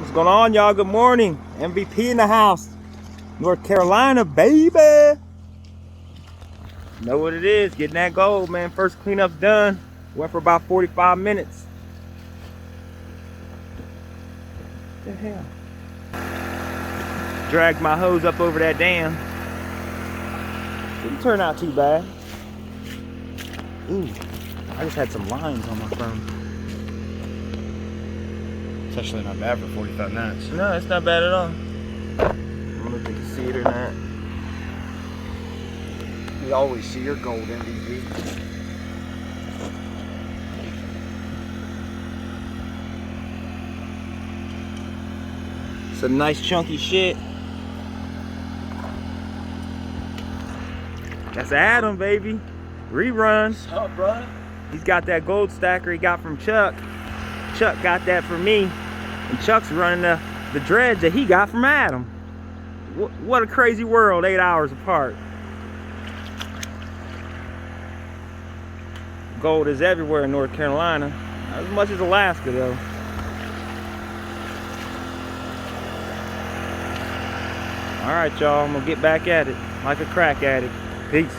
What's going on, y'all? Good morning. MVP in the house. North Carolina, baby. Know what it is. Getting that gold, man. First cleanup done. Went for about 45 minutes. What the hell? Dragged my hose up over that dam. Didn't turn out too bad. Ooh, I just had some lines on my phone. It's actually not bad for 45 minutes. No, it's not bad at all. I'm gonna think you see it or not. We always see your gold MVP. Some nice chunky shit. That's Adam, baby. Rerun. What's up, bro? He's got that gold stacker he got from Chuck. Chuck got that from me. And Chuck's running the dredge that he got from Adam. What a crazy world, 8 hours apart. Gold is everywhere in North Carolina. Not as much as Alaska, though. All right, y'all, I'm gonna get back at it like a crack addict. Peace.